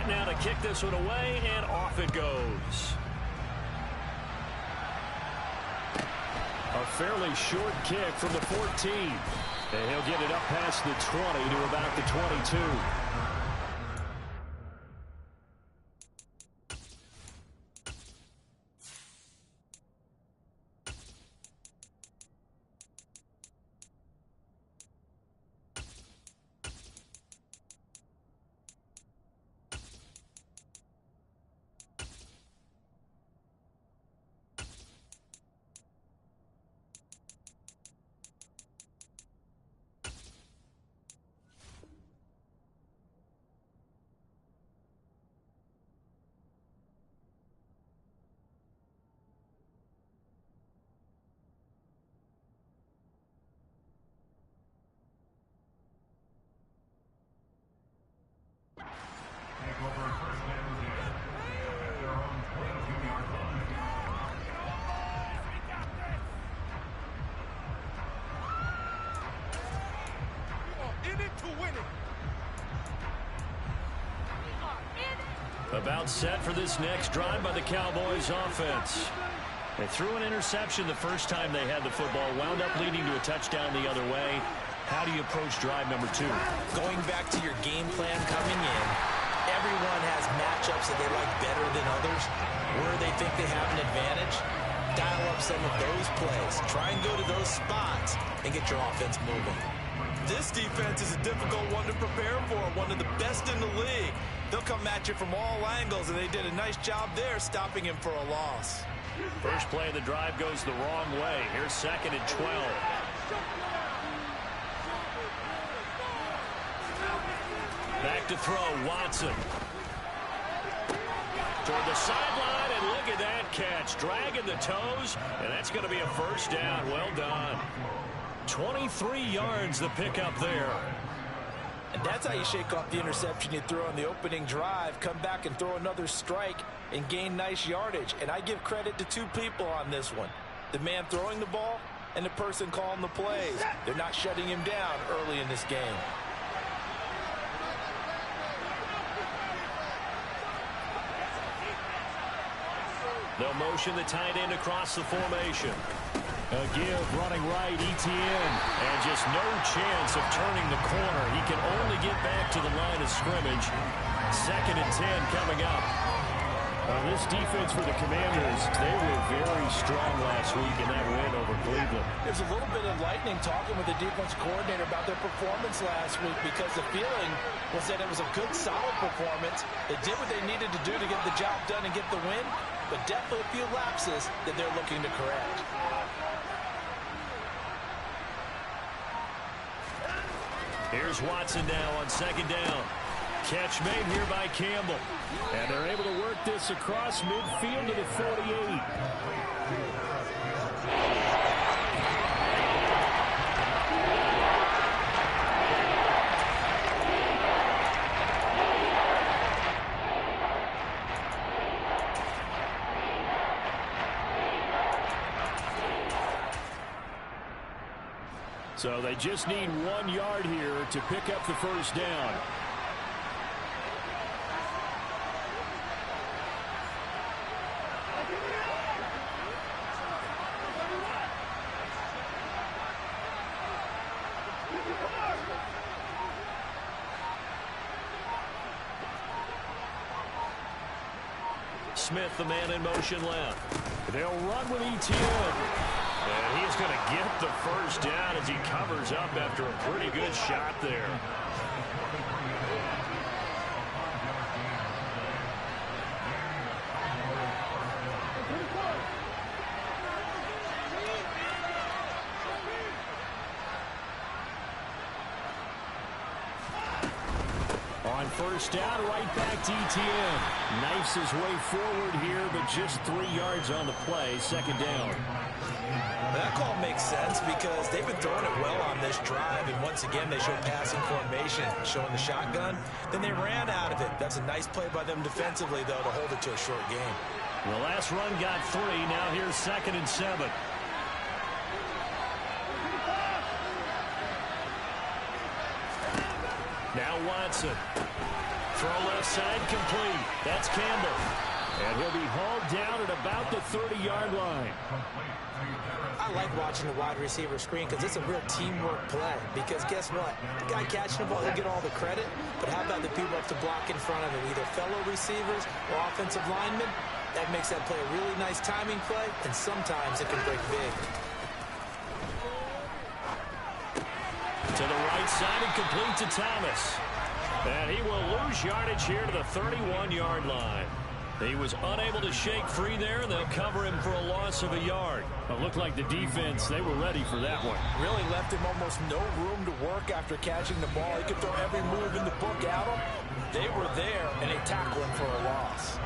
now to kick this one away, and off it goes. A fairly short kick from the 14. And he'll get it up past the 20 to about the 22. About set for this next drive by the Cowboys offense. They threw an interception the first time they had the football, wound up leading to a touchdown the other way. How do you approach drive number 2? Going back to your game plan coming in, everyone has matchups that they like better than others. Where they think they have an advantage, dial up some of those plays. Try and go to those spots and get your offense moving. This defense is a difficult one to prepare for, one of the best in the league. They'll come at you from all angles, and they did a nice job there stopping him for a loss. First play of the drive goes the wrong way. Here's 2nd and 12. Back to throw, Watson. Toward the sideline, and look at that catch. Dragging the toes, and that's going to be a first down. Well done. 23 yards the pickup there. And that's how you shake off the interception you threw on the opening drive. Come back and throw another strike and gain nice yardage. And I give credit to 2 people on this one. The man throwing the ball and the person calling the plays. They're not shutting him down early in this game. They'll motion the tight end across the formation. A give, running right, Etienne. And just no chance of turning the corner. He can only get back to the line of scrimmage. 2nd and 10 coming up. This defense for the Commanders, they were very strong last week in that win over Cleveland. There's a little bit of lightning talking with the defense coordinator about their performance last week, because the feeling was that it was a good, solid performance. They did what they needed to do to get the job done and get the win, but definitely a few lapses that they're looking to correct. Here's Watson now on 2nd down. Catch made here by Campbell. And they're able to work this across midfield to the 48. So they just need 1 yard here to pick up the first down. Smith, the man in motion left. They'll run with Etienne. And he's going to get the first down as he covers up after a pretty good shot there. On first down, right back to Etienne. Knifes his way forward here, but just 3 yards on the play. 2nd down. That call makes sense because they've been throwing it well on this drive, and once again they show passing formation, showing the shotgun. Then they ran out of it. That's a nice play by them defensively, though, to hold it to a short game. The last run got 3. Now here's 2nd and 7. Now Watson. Throw left side complete. That's Campbell. And he'll be hauled down at about the 30-yard line. I like watching the wide receiver screen because it's a real teamwork play. Because guess what? The guy catching the ball, he'll get all the credit. But how about the people up to block in front of him, either fellow receivers or offensive linemen? That makes that play a really nice timing play, and sometimes it can break big. To the right side and complete to Thomas. And he will lose yardage here to the 31-yard line. He was unable to shake free there, and they'll cover him for a loss of a yard. It looked like the defense, they were ready for that one. Really left him almost no room to work after catching the ball. He could throw every move in the book at him. They were there, and they tackled him for a loss.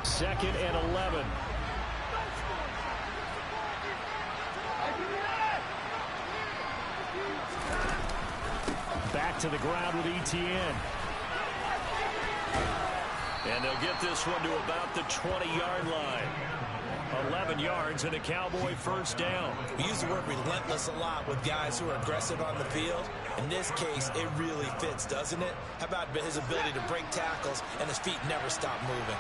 Second and 11. Back to the ground with ETN. And they'll get this one to about the 20-yard line. 11 yards and a Cowboy first down. We use the word relentless a lot with guys who are aggressive on the field. In this case, it really fits, doesn't it? How about his ability to break tackles and his feet never stop moving?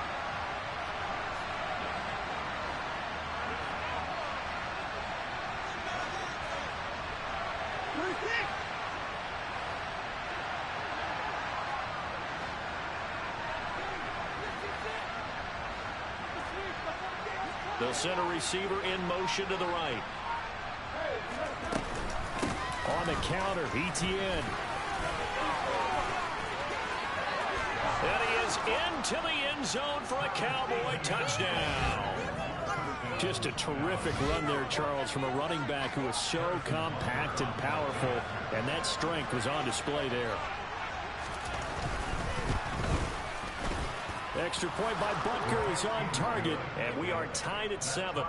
They'll send a receiver in motion to the right. On the counter, ETN. And he is into the end zone for a Cowboy touchdown. Just a terrific run there, Charles, from a running back who is so compact and powerful, and that strength was on display there. Extra point by Butker is on target, and we are tied at 7.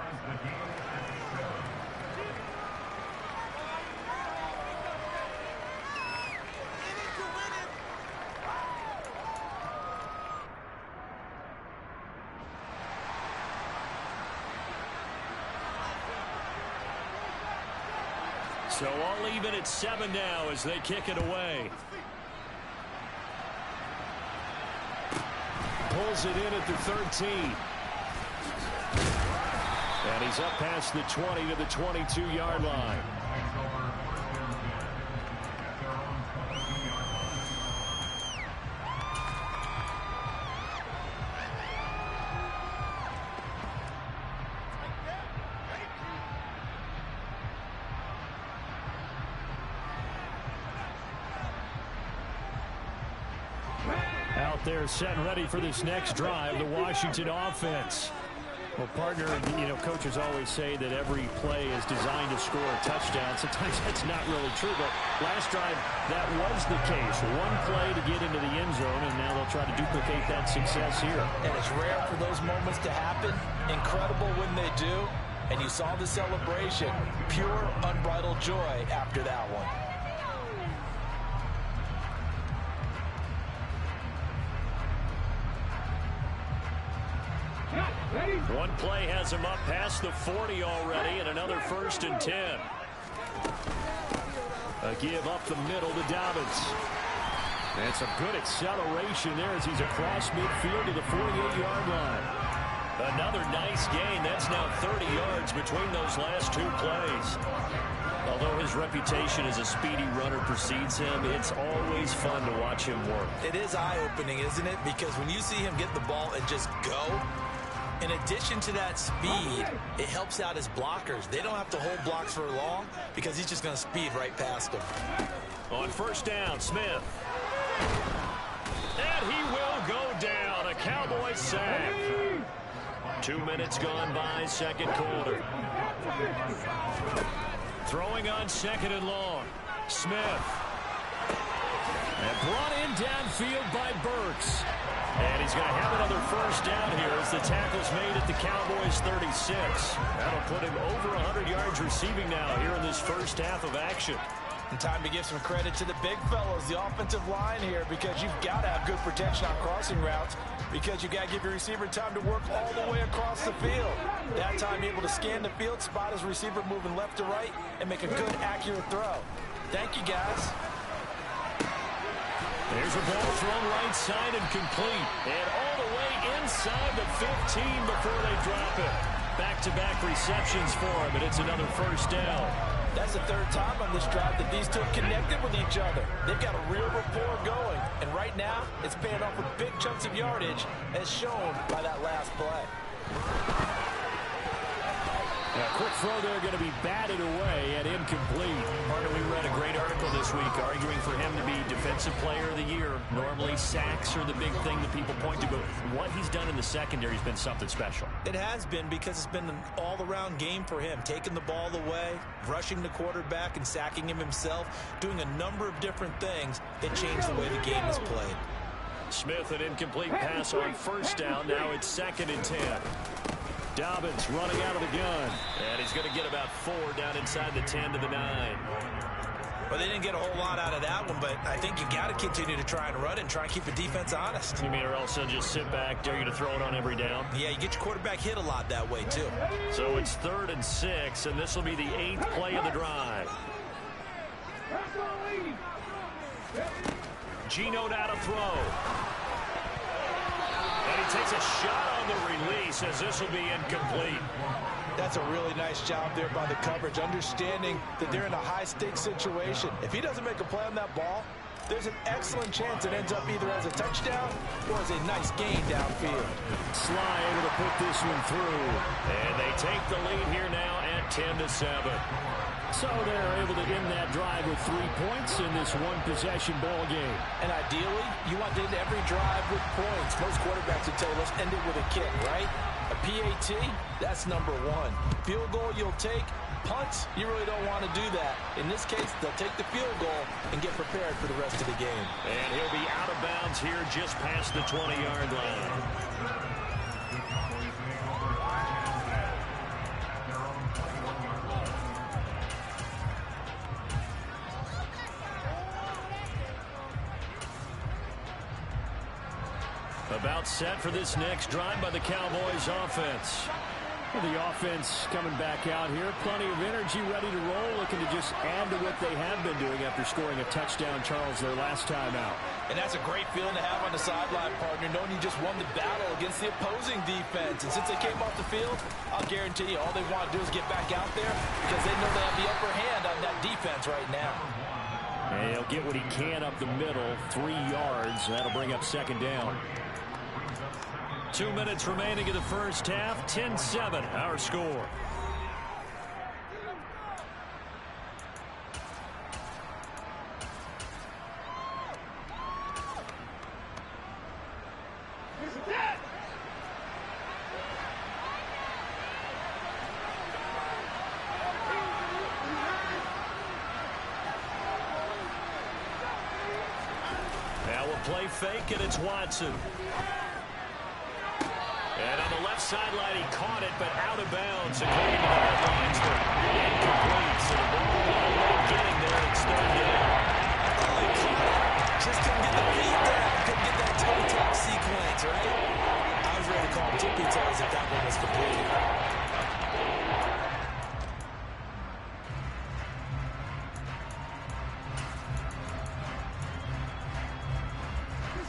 So all even at 7 now as they kick it away. Pulls it in at the 13. And he's up past the 20 to the 22-yard line. They're set and ready for this next drive, the Washington offense. Well, partner, coaches always say that every play is designed to score a touchdown. Sometimes that's not really true, but last drive, that was the case. One play to get into the end zone, and now they'll try to duplicate that success here. And it's rare for those moments to happen. Incredible when they do. And you saw the celebration. Pure, unbridled joy after that one. One play has him up past the 40 already, and another 1st and 10. A give up the middle to Dobbins. And some good acceleration there as he's across midfield to the 48-yard line. Another nice gain. That's now 30 yards between those last 2 plays. Although his reputation as a speedy runner precedes him, it's always fun to watch him work. It is eye-opening, isn't it? Because when you see him get the ball and just go, in addition to that speed, it helps out his blockers. They don't have to hold blocks for long because he's just going to speed right past them. On first down, Smith. And he will go down. A Cowboy sack. 2 minutes gone by, second quarter. Throwing on second and long. Smith. And brought in downfield by Burks. And he's going to have another first down here as the tackle's made at the Cowboys' 36. That'll put him over 100 yards receiving now here in this first half of action. And time to give some credit to the big fellows, the offensive line here, because you've got to have good protection on crossing routes, because you've got to give your receiver time to work all the way across the field. That time able to scan the field, spot his receiver moving left to right, and make a good, accurate throw. Thank you, guys. There's a ball thrown right side and complete. And all the way inside the 15 before they drop it. Back-to-back receptions for him, and it's another first down. That's the third time on this drive that these two have connected with each other. They've got a real rapport going. And right now, it's paying off with big chunks of yardage, as shown by that last play. A quick throw there going to be batted away and incomplete. Partner, we read a great article this week arguing for him to be Defensive Player of the Year. Normally, sacks are the big thing that people point to, but what he's done in the secondary has been something special. It has been, because it's been an all-around game for him, taking the ball away, rushing the quarterback and sacking him himself, doing a number of different things that change the way the game is played. Smith, an incomplete pass on first down. Now it's 2nd and 10. Dobbins running out of the gun. And he's going to get about 4 down inside the 10 to the 9. Well, they didn't get a whole lot out of that one, but I think you got to continue to try and run and try and keep the defense honest. You mean, or else they'll just sit back, dare you to throw it on every down? Yeah, you get your quarterback hit a lot that way, too. So it's 3rd and 6, and this will be the 8th play of the drive. Geno now to throw. And he takes a shot on the release, as this will be incomplete. That's a really nice job there by the coverage, understanding that they're in a high-stakes situation. If he doesn't make a play on that ball, there's an excellent chance it ends up either as a touchdown or as a nice gain downfield. Sly able to put this one through. And they take the lead here now at 10-7. So they're able to end that drive with 3 points in this one-possession ball game. And ideally, you want to end every drive with points. Most quarterbacks would tell you, let's end it with a kick, right? A PAT, that's number 1. Field goal you'll take. Punts, you really don't want to do that. In this case, they'll take the field goal and get prepared for the rest of the game. And he'll be out of bounds here just past the 20-yard line. About set for this next drive by the Cowboys offense. Well, the offense coming back out here. Plenty of energy, ready to roll, looking to just add to what they have been doing after scoring a touchdown, Charles, their last time out. And that's a great feeling to have on the sideline, partner, knowing you just won the battle against the opposing defense. And since they came off the field, I'll guarantee you all they want to do is get back out there, because they know they have the upper hand on that defense right now. And he'll get what he can up the middle, 3 yards. That'll bring up 2nd down. 2 minutes remaining in the first half. 10-7, our score. Now we'll play fake, and it's Watson. And on the left sideline, he caught it, but out of bounds, according to the headlines. Incomplete, so the ball getting there. It's 3rd down. Oh, he caught it. Just couldn't get the feet down. Couldn't get that toe-tap sequence, right? I was ready to call him tippy toes if that one was completed.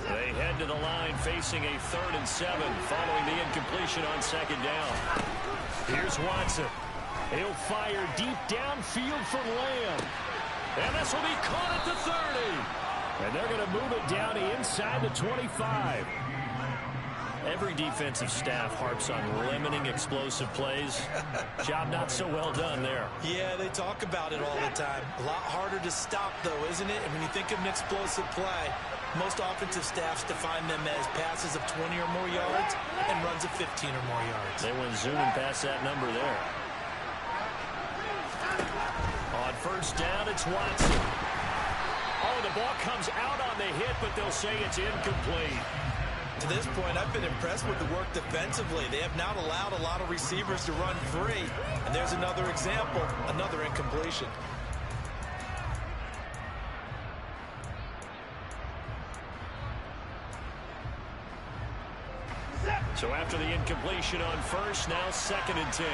They head to the line facing a 3rd and 7 following the incompletion on 2nd down. Here's Watson. He'll fire deep downfield for Lamb. And this will be caught at the 30. And they're going to move it down to inside the 25. Every defensive staff harps on limiting explosive plays. Job not so well done there. Yeah, they talk about it all the time. A lot harder to stop, though, isn't it? And when you think of an explosive play, most offensive staffs define them as passes of 20 or more yards and runs of 15 or more yards. They went zooming past that number there. On first down, it's Watson. Oh, the ball comes out on the hit, but they'll say it's incomplete. To this point, I've been impressed with the work defensively. They have not allowed a lot of receivers to run free. And there's another example, another incompletion. after the incompletion on first. Now 2nd and 10.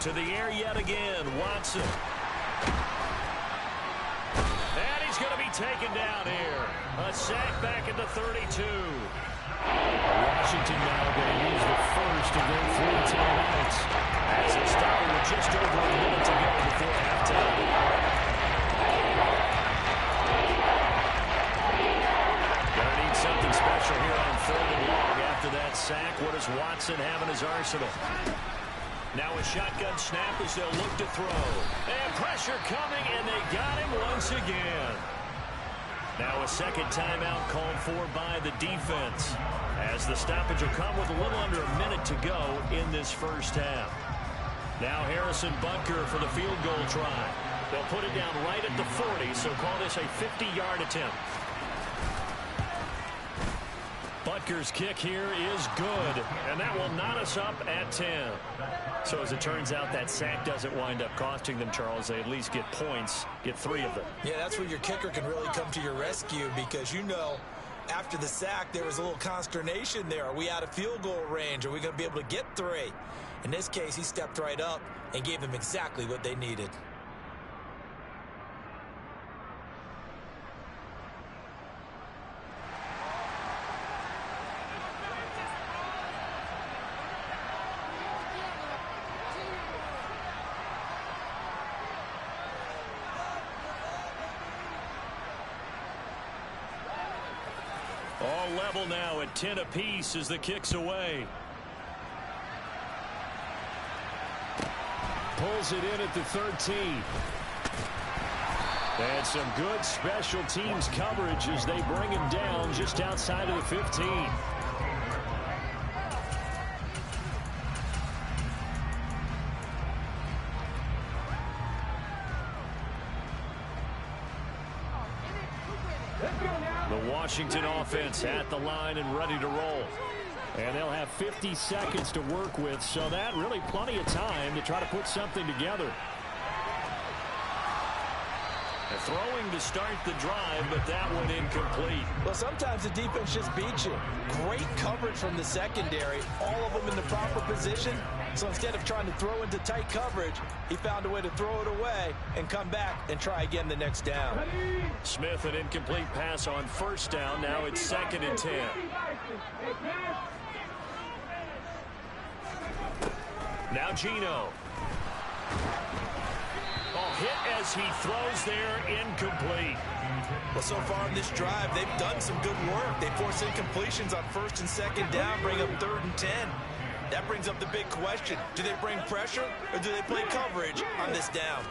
To the air yet again, Watson. And he's going to be taken down here. A sack back at the 32. Washington now going to use the first of their 3 timeouts as they stop with just over a minute to go before halftime. Going to need something special here on 3rd and long after that sack. What does Watson have in his arsenal? Now a shotgun snap as they'll look to throw. And pressure coming, and they got him once again. Now a 2nd timeout called for by the defense, as the stoppage will come with a little under a minute to go in this first half. Now Harrison Butker for the field goal try. They'll put it down right at the 40, so call this a 50-yard attempt. Butker's kick here is good, and that will knot us up at 10. So as it turns out, that sack doesn't wind up costing them, Charles. They at least get points, get 3 of them. Yeah, that's where your kicker can really come to your rescue, because you know after the sack there was a little consternation there. Are we out of field goal range? Are we going to be able to get 3? In this case, he stepped right up and gave them exactly what they needed. All level now at 10 apiece as the kick's away. Pulls it in at the 13. And some good special teams coverage as they bring him down just outside of the 15. The Washington offense at the line and ready to roll. And they'll have 50 seconds to work with, so that really plenty of time to try to put something together. A throwing to start the drive, but that one incomplete. Well, sometimes the defense just beats you. Great coverage from the secondary, all of them in the proper position. So instead of trying to throw into tight coverage, he found a way to throw it away and come back and try again the next down. Smith, an incomplete pass on first down. Now it's 2nd and 10. Now Gino. Hit as he throws there, incomplete. Well, so far in this drive, they've done some good work. They force incompletions on 1st and 2nd down, bring up 3rd and 10. That brings up the big question. Do they bring pressure or do they play coverage on this down?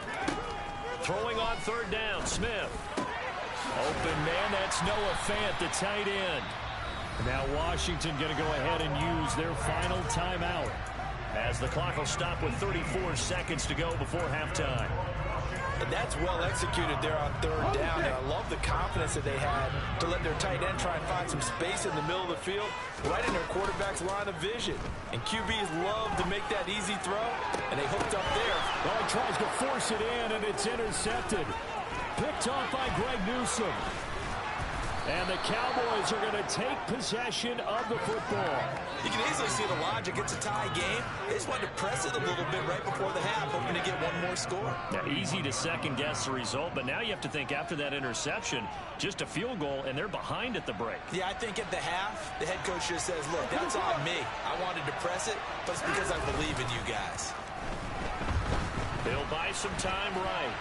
Throwing on 3rd down, Smith. Open man, that's Noah Fant, the tight end. Now Washington going to go ahead and use their final timeout, as the clock will stop with 34 seconds to go before halftime. And that's well executed there on 3rd down. And I love the confidence that they had to let their tight end try and find some space in the middle of the field, right in their quarterback's line of vision. And QBs love to make that easy throw, and they hooked up there. Well, he tries to force it in, and it's intercepted. Picked off by Greg Newsome. And the Cowboys are going to take possession of the football. You can easily see the logic. It's a tie game. They just wanted to press it a little bit right before the half, hoping to get one more score. Now, easy to second-guess the result, but now you have to think after that interception, just a field goal, and they're behind at the break. Yeah, I think at the half, the head coach just says, look, that's on me. I wanted to press it, but it's because I believe in you guys. They'll buy some time right.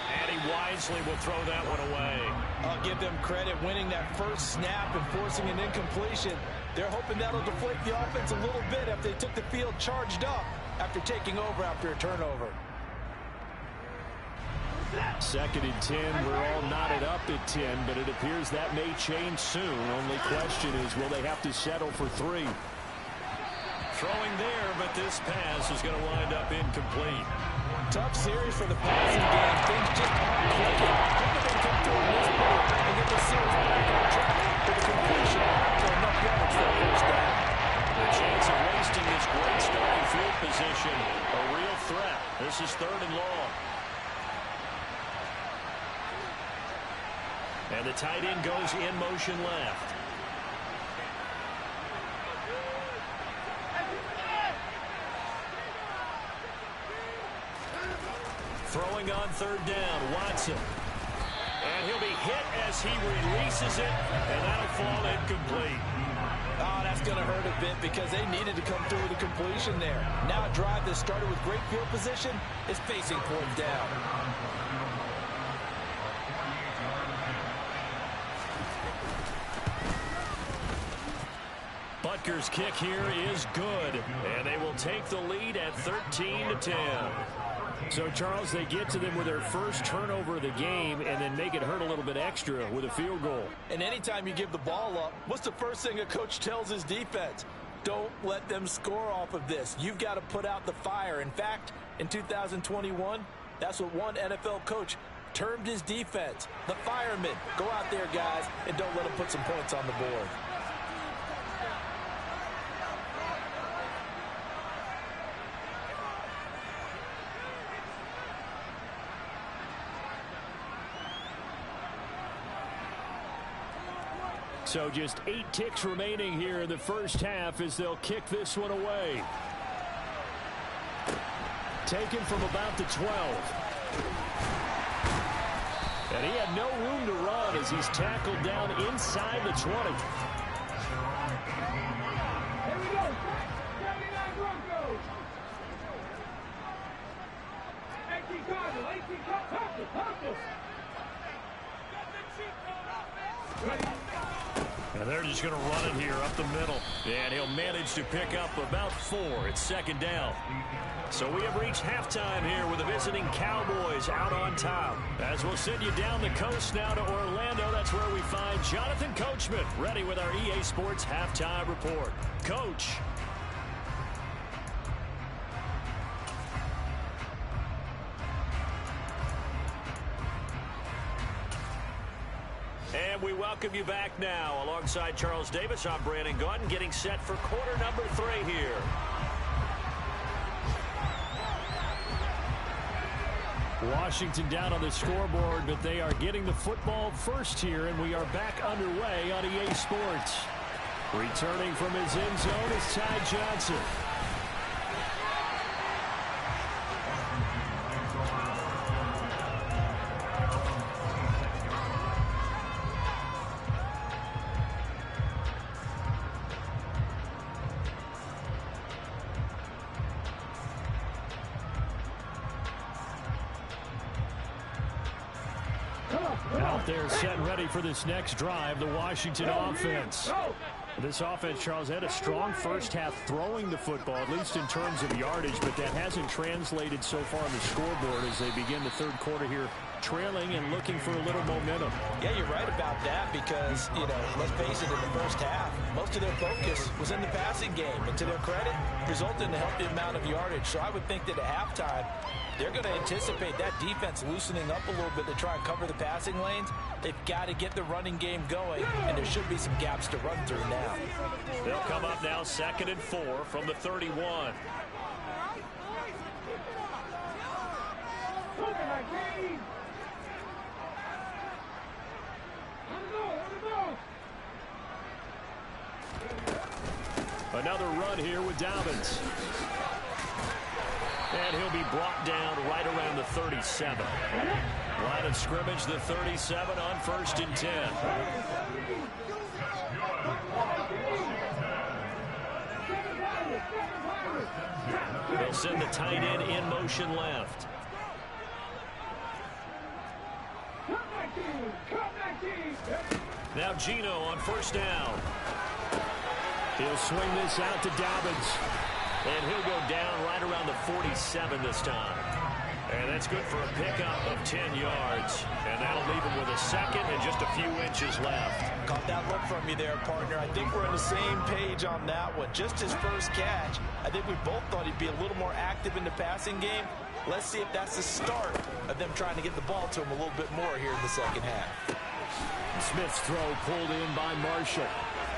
And he wisely will throw that one away. I'll give them credit winning that first snap and forcing an incompletion. They're hoping that'll deflate the offense a little bit after they took the field charged up after taking over after a turnover. 2nd and 10. We're all knotted up at 10, but it appears that may change soon. Only question is, will they have to settle for 3? Throwing there, but this pass is going to wind up incomplete. Tough series for the passing game. Things just aren't clicking. Hope they can come through in this point and get the series back on track for the completion for enough yards for the first this great starting field position a real threat. This is 3rd and long. And the tight end goes in motion left. Throwing on 3rd down, Watson. And he'll be hit as he releases it, and that'll fall incomplete. Oh, that's going to hurt a bit because they needed to come through with a completion there. Now a drive that started with great field position is facing 4th down. Butker's kick here is good, and they will take the lead at 13-10. So, Charles, they get to them with their first turnover of the game and then make it hurt a little bit extra with a field goal. And anytime you give the ball up, what's the first thing a coach tells his defense? Don't let them score off of this. You've got to put out the fire. In fact, in 2021, that's what one NFL coach termed his defense. The firemen. Go out there, guys, and don't let them put some points on the board. So just 8 ticks remaining here in the first half as they'll kick this one away. Taken from about the 12. And he had no room to run as he's tackled down inside the 20. Here we go. 79 Broncos. 18 Cardinals. 18 Cardinals. Ready? And they're just going to run it here up the middle. And he'll manage to pick up about 4. It's 2nd down. So we have reached halftime here with the visiting Cowboys out on top. As we'll send you down the coast now to Orlando, that's where we find Jonathan Coachman ready with our EA Sports halftime report. Coach. And we welcome you back now. Alongside Charles Davis, I'm Brandon Gaudin, getting set for quarter number 3 here. Washington down on the scoreboard, but they are getting the football first here, and we are back underway on EA Sports. Returning from his end zone is Ty Johnson. Out there set and ready for this next drive, the Washington offense. This offense, Charles, had a strong first half throwing the football, at least in terms of yardage, but that hasn't translated so far on the scoreboard as they begin the 3rd quarter here, trailing and looking for a little momentum. Yeah, you're right about that because, let's face it, in the first half, most of their focus was in the passing game. And to their credit, resulted in a healthy amount of yardage. So I would think that at halftime, they're going to anticipate that defense loosening up a little bit to try and cover the passing lanes. They've got to get the running game going, and there should be some gaps to run through now. They'll come up now 2nd and 4 from the 31. Another run here with Dobbins. And he'll be brought down right around the 37. Line of scrimmage, the 37 on 1st and 10. They'll send the tight end in motion left. Now Gino on 1st down. He'll swing this out to Dobbins. And he'll go down right around the 47 this time. And that's good for a pickup of 10 yards. And that'll leave him with a 2nd and just a few inches left. Caught that look from you there, partner. I think we're on the same page on that one. Just his first catch. I think we both thought he'd be a little more active in the passing game. Let's see if that's the start of them trying to get the ball to him a little bit more here in the second half. Smith's throw pulled in by Marshall.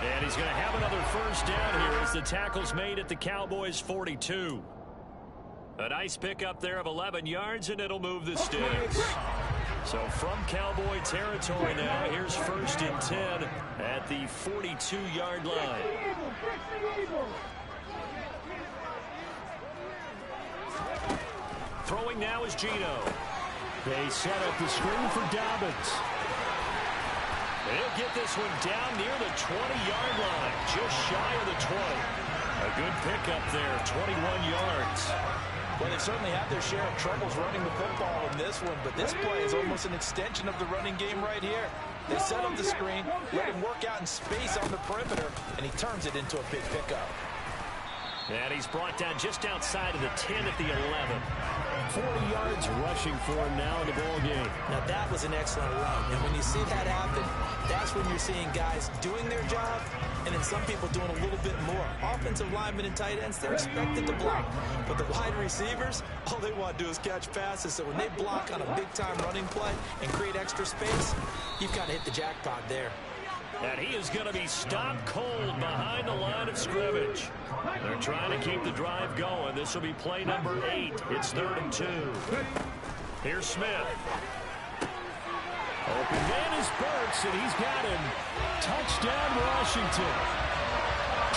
And he's going to have another first down here as the tackle's made at the Cowboys' 42. A nice pickup there of 11 yards, and it'll move the sticks. So from Cowboy territory now, here's 1st and 10 at the 42-yard line. Throwing now is Gino. They set up the screen for Dobbins. He'll get this one down near the 20-yard line, just shy of the 20. A good pickup there, 21 yards. Well, they've certainly had their share of troubles running the football in this one, but this play is almost an extension of the running game right here. They set up the screen, let him work out in space on the perimeter, and he turns it into a big pickup. And he's brought down just outside of the 10 at the 11. 40 yards rushing for him now in the ball game. Now, that was an excellent run. And when you see that happen, that's when you're seeing guys doing their job and then some people doing a little bit more. Offensive linemen and tight ends, they're expected to block. But the wide receivers, all they want to do is catch passes. So when they block on a big-time running play and create extra space, you've kind of hit the jackpot there. And he is going to be stopped cold behind the line of scrimmage. They're trying to keep the drive going. This will be play number 8. It's 3rd and 2. Here's Smith. Open man is Burks, and he's got him. Touchdown, Washington.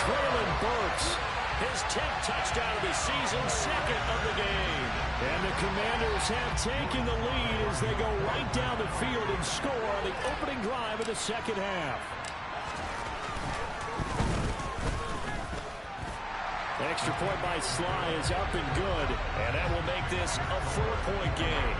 Traylon Burks, his 10th touchdown of the season, 2nd of the game. And the Commanders have taken the lead as they go right down the field and score on the opening drive of the second half. Extra point by Sly is up and good, and that will make this a 4-point game.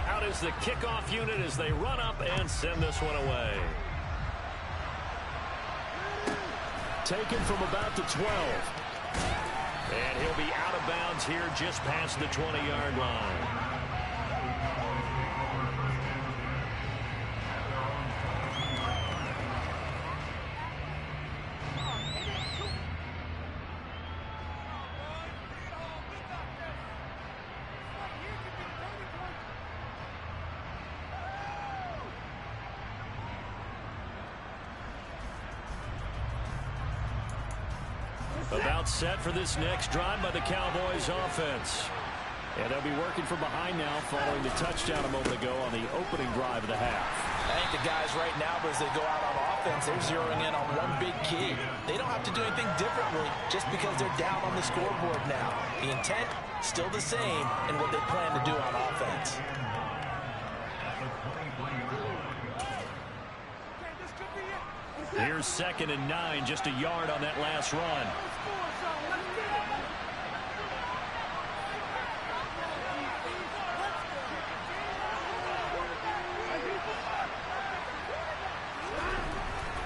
Out is the kickoff unit as they run up and send this one away. Taken from about the 12. And he'll be out of bounds here just past the 20-yard line. About set for this next drive by the Cowboys offense. And they'll be working from behind now following the touchdown a moment ago on the opening drive of the half. I think the guys right now, as they go out on offense, they're zeroing in on one big key. They don't have to do anything differently just because they're down on the scoreboard now. The intent, still the same in what they plan to do on offense. Here's 2nd and 9, just a yard on that last run.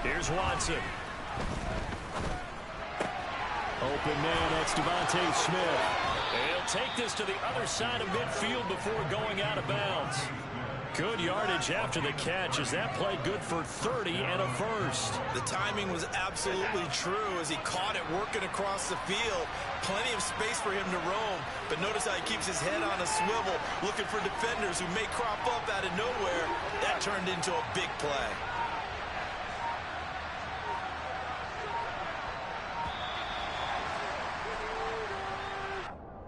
Here's Watson. Open man, that's Devontae Smith. He'll take this to the other side of midfield before going out of bounds. Good yardage after the catch as that play good for 30 and a first. The timing was absolutely true as he caught it working across the field. Plenty of space for him to roam, but notice how he keeps his head on a swivel looking for defenders who may crop up out of nowhere. That turned into a big play.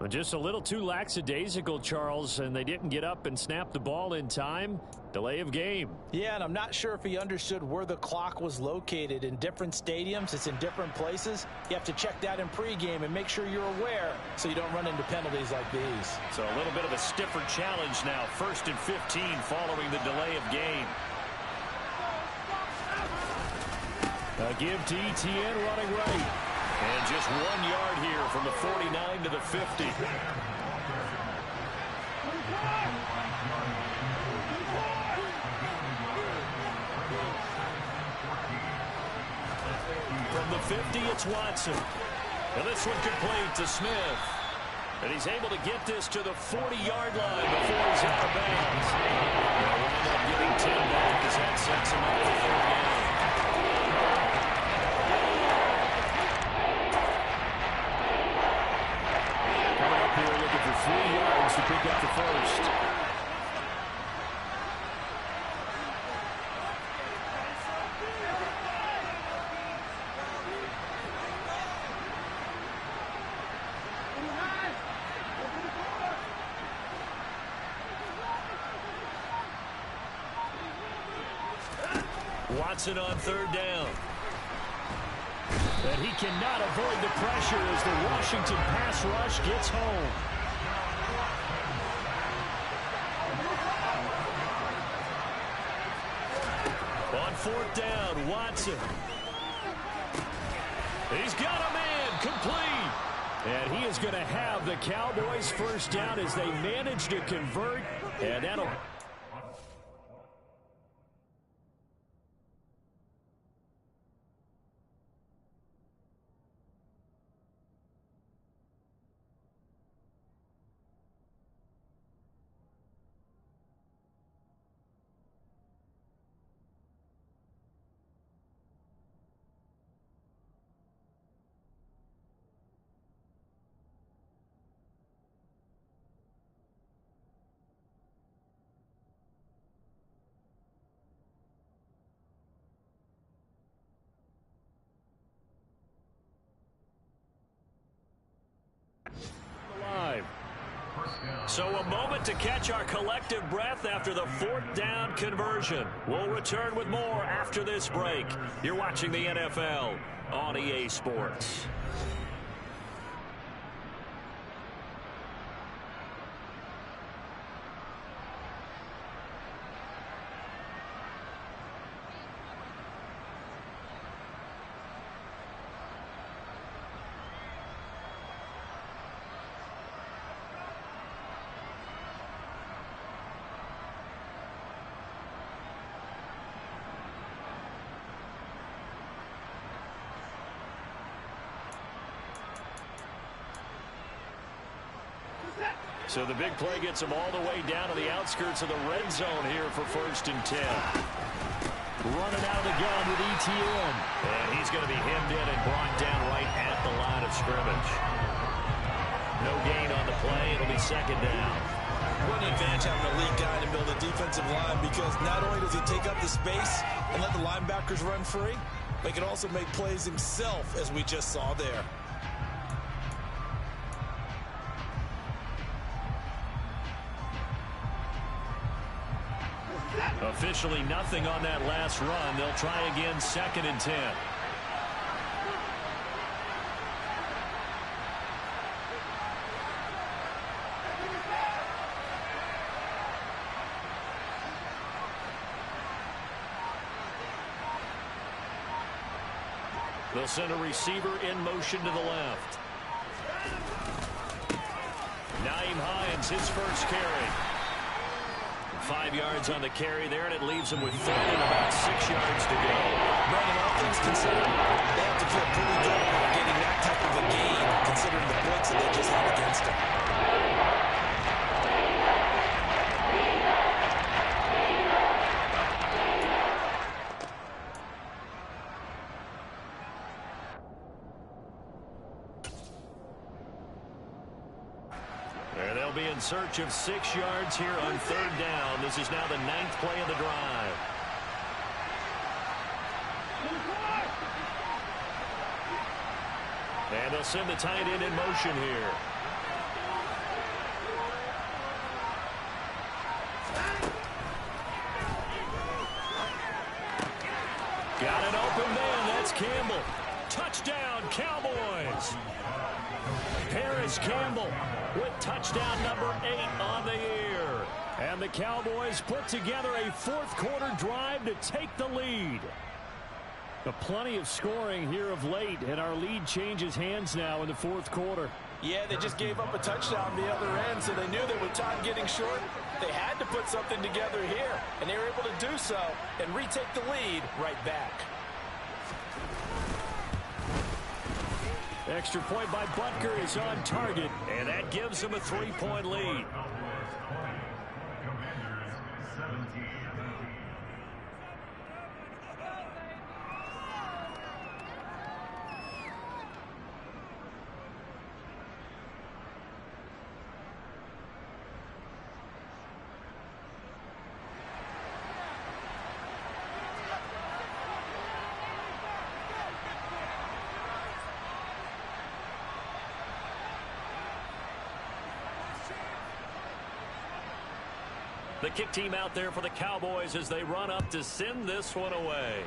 Just a little too lackadaisical, Charles, and they didn't get up and snap the ball in time. Delay of game. Yeah, and I'm not sure if he understood where the clock was located. In different stadiums, it's in different places. You have to check that in pregame and make sure you're aware so you don't run into penalties like these. So a little bit of a stiffer challenge now. 1st and 15 following the delay of game. A give to Etienne running right. And just 1 yard here from the 49 to the 50. From the 50, it's Watson. And this one complete to Smith. And he's able to get this to the 40-yard line before he's out of bounds. They'll wind up getting 10 back as that sets him up for 4th down. 3 yards to pick up the first. Watson on third down. But he cannot avoid the pressure as the Washington pass rush gets home. On fourth down, Watson. He's got a man complete. And he is going to have the Cowboys first down as they manage to convert. And that'll... So a moment to catch our collective breath after the fourth down conversion. We'll return with more after this break. You're watching the NFL on EA Sports. So the big play gets him all the way down to the outskirts of the red zone here for 1st and 10. Running out of the gun with ETN. And he's going to be hemmed in and brought down right at the line of scrimmage. No gain on the play. It'll be 2nd down. What an advantage having a lead guy to build a defensive line, because not only does he take up the space and let the linebackers run free, but he can also make plays himself, as we just saw there. Officially nothing on that last run. They'll try again, 2nd and 10. They'll send a receiver in motion to the left. Nyheim Hines, his first carry. 5 yards on the carry there, and it leaves him with 30 and about 6 yards to go. Brandon, all things considered, they have to feel pretty good about getting that type of a gain, considering the blitz that they just had against them. And they'll be in search of 6 yards here on 3rd down. This is now the 9th play of the drive. And they'll send the tight end in motion here. Got an open man. That's Campbell. Touchdown, Cowboys. Paris Campbell with touchdown number 8 on the year. And the Cowboys put together a 4th quarter drive to take the lead. Plenty of scoring here of late, and our lead changes hands now in the 4th quarter. Yeah, they just gave up a touchdown the other end, so they knew that with time getting short, they had to put something together here, and they were able to do so and retake the lead right back. Extra point by Butker is on target, and that gives them a 3-point lead. The kick team out there for the Cowboys as they run up to send this one away.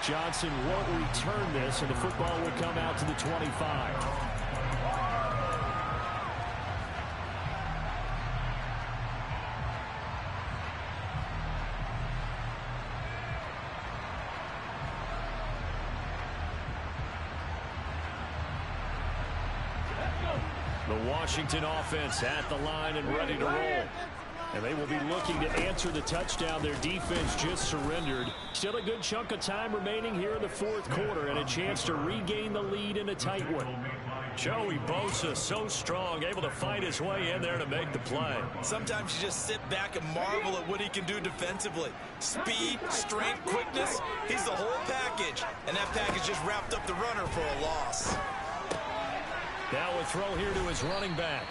Johnson won't return this, and the football will come out to the 25. The Washington offense at the line and ready to roll. And they will be looking to answer the touchdown their defense just surrendered. Still a good chunk of time remaining here in the fourth quarter and a chance to regain the lead in a tight one. Joey Bosa, so strong, able to fight his way in there to make the play. Sometimes you just sit back and marvel at what he can do defensively. Speed, strength, quickness, he's the whole package. And that package just wrapped up the runner for a loss. Now a throw here to his running back.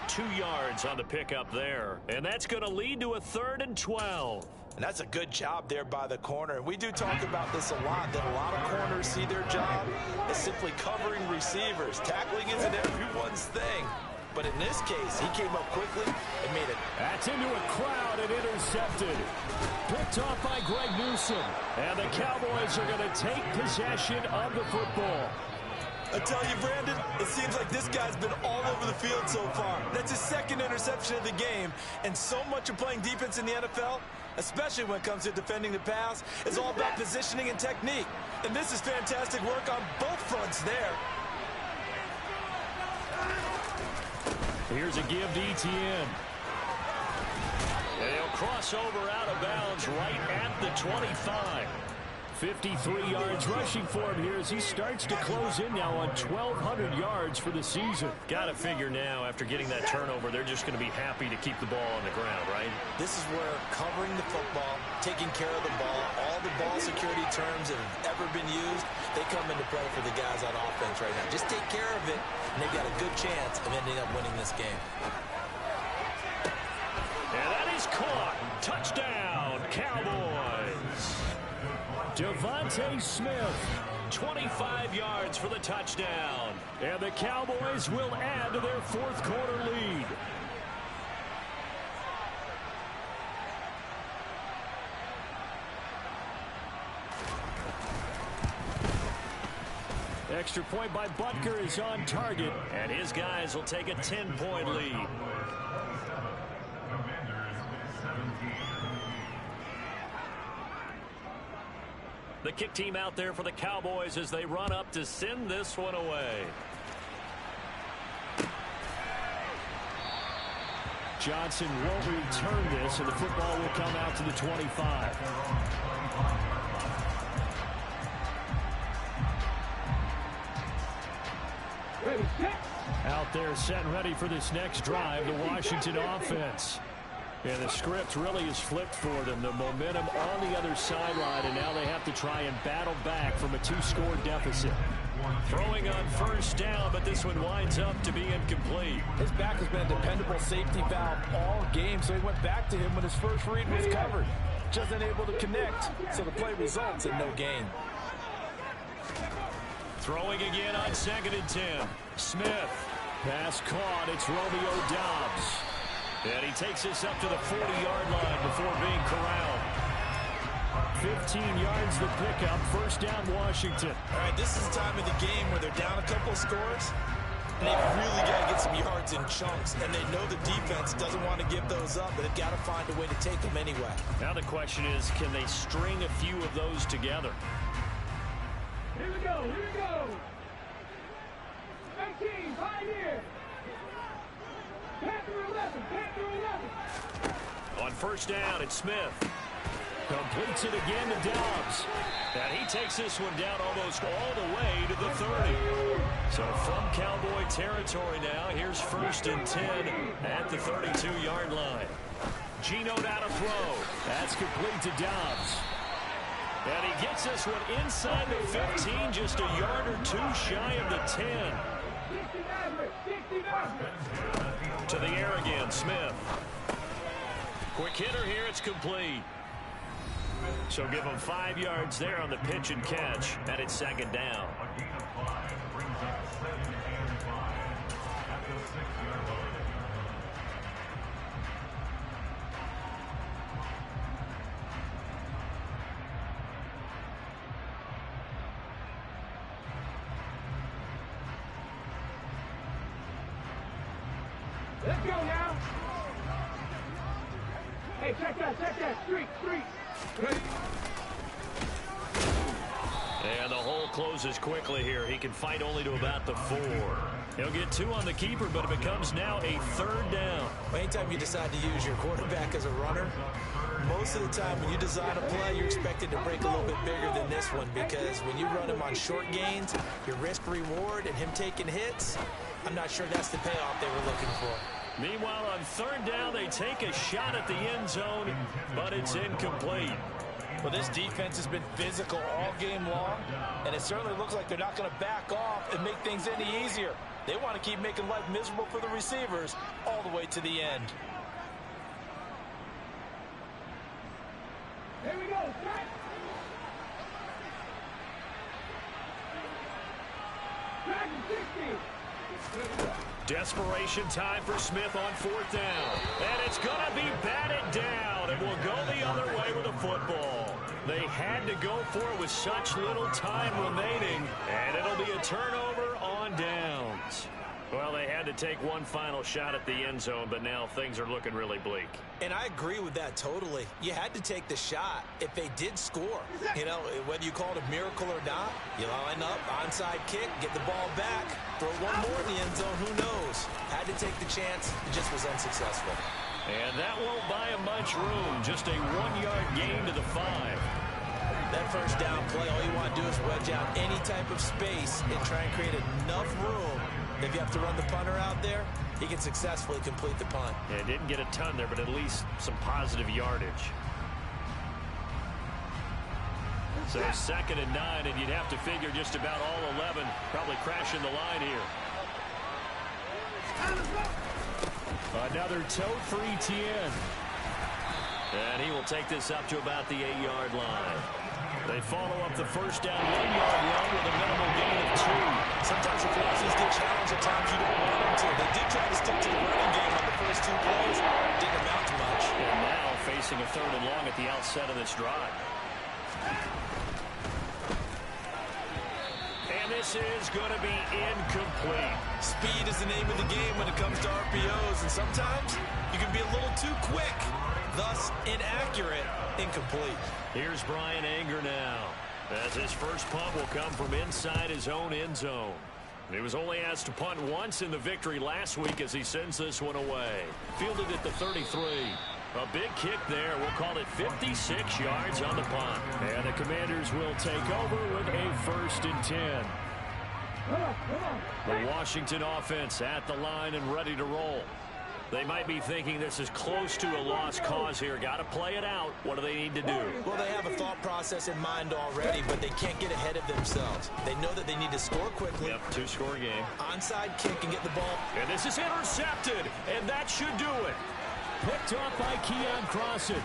2 yards on the pickup there. And that's going to lead to a 3rd and 12. And that's a good job there by the corner. And we do talk about this a lot, that a lot of corners see their job as simply covering receivers. Tackling isn't everyone's thing. But in this case, he came up quickly and made it. That's into a crowd and intercepted. Picked off by Greg Newsome. And the Cowboys are going to take possession of the football. I tell you, Brandon, it seems like this guy's been all over the field so far. That's his 2nd interception of the game. And so much of playing defense in the NFL, especially when it comes to defending the pass, is all about positioning and technique. And this is fantastic work on both fronts there. Here's a give to Etienne. And he'll cross over out of bounds right at the 25. 53 yards rushing for him here as he starts to close in now on 1,200 yards for the season. Got to figure now, after getting that turnover, they're just going to be happy to keep the ball on the ground, right? This is where covering the football, taking care of the ball, all the ball security terms that have ever been used, they come into play for the guys on offense right now. Just take care of it, and they've got a good chance of ending up winning this game. And that is caught. Touchdown, Cowboys. Devontae Smith, 25 yards for the touchdown. And the Cowboys will add to their fourth quarter lead. Extra point by Butker is on target, and his guys will take a 10-point lead. The kick team out there for the Cowboys as they run up to send this one away. Johnson won't return this, and the football will come out to the 25. Out there set and ready for this next drive, the Washington offense. And the script really is flipped for them. The momentum on the other sideline, and now they have to try and battle back from a 2-score deficit. Throwing on first down, but this one winds up to be incomplete. His back has been a dependable safety valve all game, so he went back to him when his first read was covered. Just unable to connect, so the play results in no gain. Throwing again on 2nd and 10. Smith. Pass caught. It's Romeo Doubs. And he takes this up to the 40-yard line before being corralled. 15 yards the pickup. First down, Washington. All right, this is the time of the game where they're down a couple of scores. And they've really got to get some yards in chunks. And they know the defense doesn't want to give those up, but they've got to find a way to take them anyway. Now the question is, can they string a few of those together? Here we go, here we go. 18, Pioneer. Panther 11, Panther 11. On first down, it's Smith. Completes it again to Doubs. And he takes this one down almost all the way to the 30. So from Cowboy territory now, here's 1st and 10 at the 32-yard line. Geno down to throw. That's complete to Doubs. And he gets this one inside the 15, just a yard or two shy of the 10. To the air again, Smith. Quick hitter here, it's complete. So give him 5 yards there on the pitch and catch, and it's 2nd down. Let's go now. Hey, check that. Street. Ready? And the hole closes quickly here. He can fight only to about the 4. He'll get 2 on the keeper, but it becomes now a 3rd down. Anytime you decide to use your quarterback as a runner, most of the time when you design a play, you're expected to break a little bit bigger than this one, because when you run him on short gains, your risk-reward and him taking hits, I'm not sure that's the payoff they were looking for. Meanwhile, on 3rd down, they take a shot at the end zone, but it's incomplete. Well, this defense has been physical all game long, and it certainly looks like they're not going to back off and make things any easier. They want to keep making life miserable for the receivers all the way to the end. Here we go. Set. Back to 60. Desperation time for Smith on 4th down. And it's going to be batted down, and will go the other way with the football. They had to go for it with such little time remaining, and it'll be a turnover on downs. Well, they had to take one final shot at the end zone, but now things are looking really bleak. And I agree with that totally. You had to take the shot if they did score. You know, whether you call it a miracle or not, you line up, onside kick, get the ball back, throw one more in the end zone, who knows? Had to take the chance, it just was unsuccessful. And that won't buy him much room, just a 1-yard gain to the 5. That first down play, all you want to do is wedge out any type of space and try and create enough room. If you have to run the punter out there, he can successfully complete the punt. Yeah, didn't get a ton there, but at least some positive yardage. So 2nd and 9, and you'd have to figure just about all 11 probably crashing the line here. Another toe for Etienne. And he will take this up to about the 8-yard line. They follow up the first down 1-yard run with a minimal gain of 2. Sometimes your offense get challenged at times you don't want them to. They did try to stick to the running game on the first 2 plays. Didn't amount to much. And now facing a 3rd and long at the outset of this drive. And this is going to be incomplete. Speed is the name of the game when it comes to RPOs, and sometimes you can be a little too quick, thus inaccurate, incomplete. Here's Brian Anger now, as his first punt will come from inside his own end zone. He was only asked to punt once in the victory last week as he sends this one away. Fielded at the 33. A big kick there. We'll call it 56 yards on the punt. And the Commanders will take over with a 1st and 10. The Washington offense at the line and ready to roll. They might be thinking this is close to a lost cause here. Got to play it out. What do they need to do? Well, they have a thought process in mind already, but they can't get ahead of themselves. They know that they need to score quickly. Yep, 2-score game. Onside kick and get the ball. And this is intercepted, and that should do it. Picked off by Keon Crossan.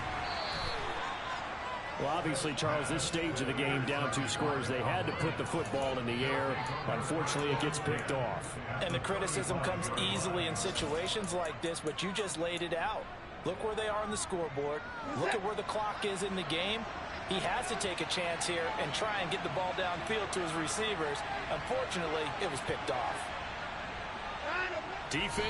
Well, obviously, Charles, this stage of the game, down 2 scores, they had to put the football in the air. Unfortunately, it gets picked off. And the criticism comes easily in situations like this, but you just laid it out. Look where they are on the scoreboard. Look at where the clock is in the game. He has to take a chance here and try and get the ball downfield to his receivers. Unfortunately, it was picked off. Defense.